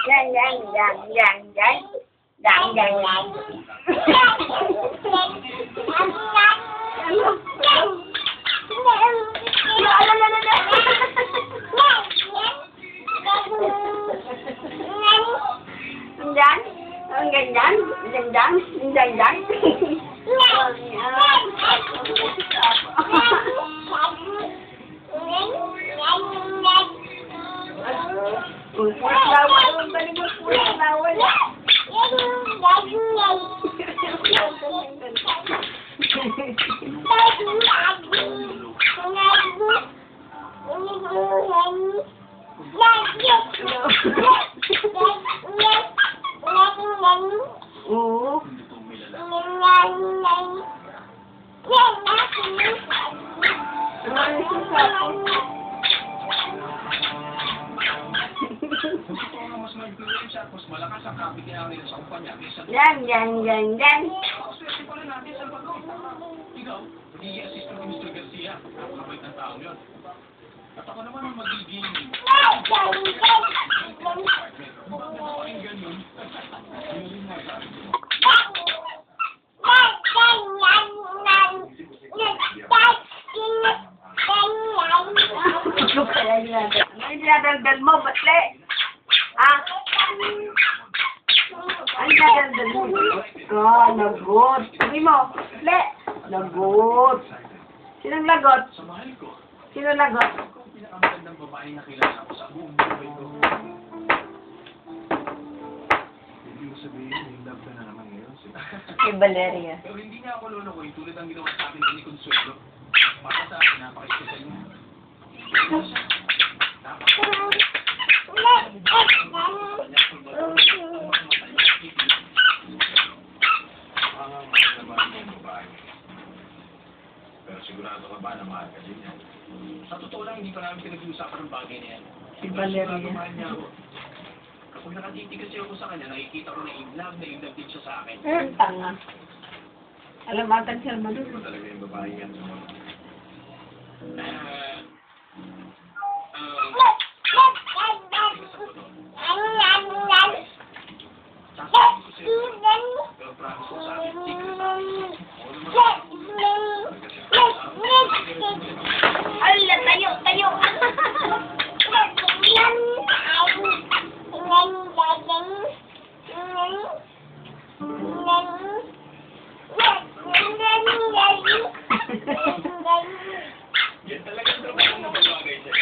Yan, yan, yan, yan, yan. Yan, yan, yan. Yan. Ang ganyan. Ganyan. Ganyan. Bawal. Balimot po yung bawal. Oo. Mas mag-tuloy siya, mas malakas ang kapit-ihaw nila sa kumpanya kaysa... Yan, yan, yan, yan. Swerte pa rin natin, Salvador. Ikaw, magiging assistant ni Mr. Garcia. Napakabait ng tao yun. At ako naman ang magiging... Bakit mo rin ganun? Ano dinadaldal mo, batle? Ah? Ano dinadaldal mo? Ah, lagot. Sabi mo, batle. Lagot. Sinong lagot? Sa mahal ko, Sino lagot? ako ang pinakamagandang babae na kilala ko sa buong buhay ko. Hindi mo sabihin, yung love ka na naman ngayon. Si Valeria. Pero hindi niya ako lulukoy tulad ang ginawa sa akin ni Consuelo. Para sa akin, napaka-special niya. Pero sigurado ka ba na mahal ka din yan? Sa totoo lang, hindi pa namin pinag-uusapan ng bagay na yan. Si Valeria. Sigurado mahal niya ako. Kapag nakatitig kasi ako sa kanya, nakikita ko na in love din siya sa akin. Tanga. Alam agad siya Ito talaga yung babae yan. Pero promise ko sa akin, secret sa akin. Ala, tayo, tayo. Yan talaga ang trabaho ng bagay siya.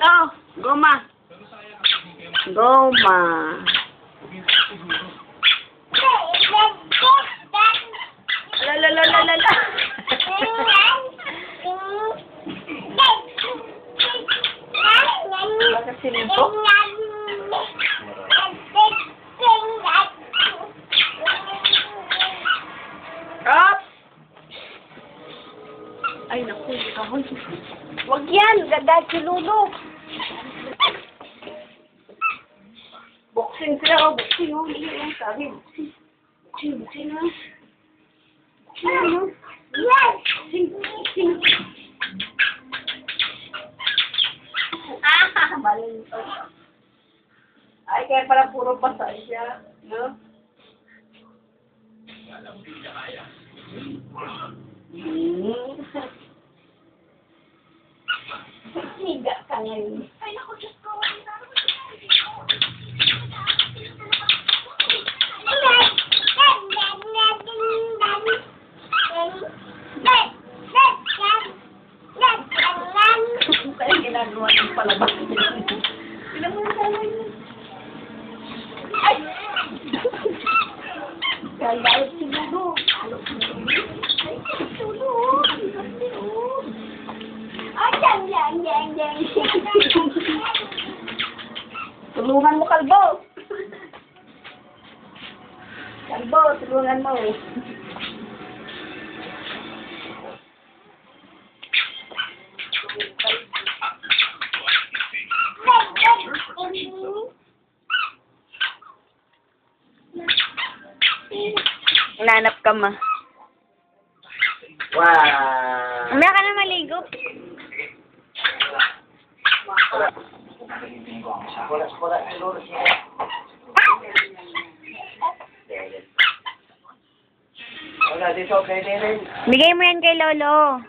Oh, goma. Pero sayang kasi hindi kayo Goma. siguro. Lalalala. Bakit sinimpo? Up! Ay, naku, kahoy. Wag yan, ganda si Lulu. Boxing sila, oh, boxing, oh. Hindi lang sabi, boxing. Boxing, boxing, oh. Boxing, oh. Yes! Boxing, boxing. Ah, mali ito. Ay, kaya pala puro pasay siya, no? Alam ko hindi kaya. Siga ka ngayon. Ay, naku, Diyos ko. Kaya ginagawa ng palabas. Pinamulala niya. Ay! Kaya si Lulu. Ay, si Lulu. Ay, yan. Tulungan mo, Kalbo. Kalbo, tulungan mo. Nanap ka ma. Wow! Mamaya ka na maligo. Wala, siguro siya. Wala, dito, pwede rin. Bigay mo yan kay Lolo.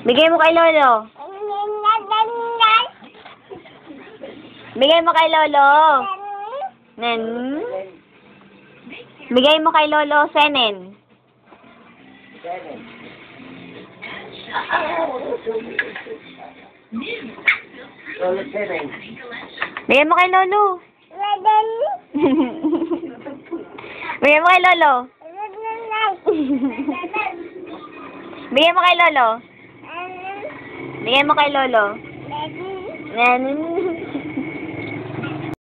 Bigay mo kay Lolo. Bigay mo kay Lolo. Nen. Bigay mo kay Lolo, Senen. Lolo, seven. Bigay mo kay Lolo. Bigay mo kay Lolo. Bigay mo kay Lolo. Bigay mo kay Lolo. Nen.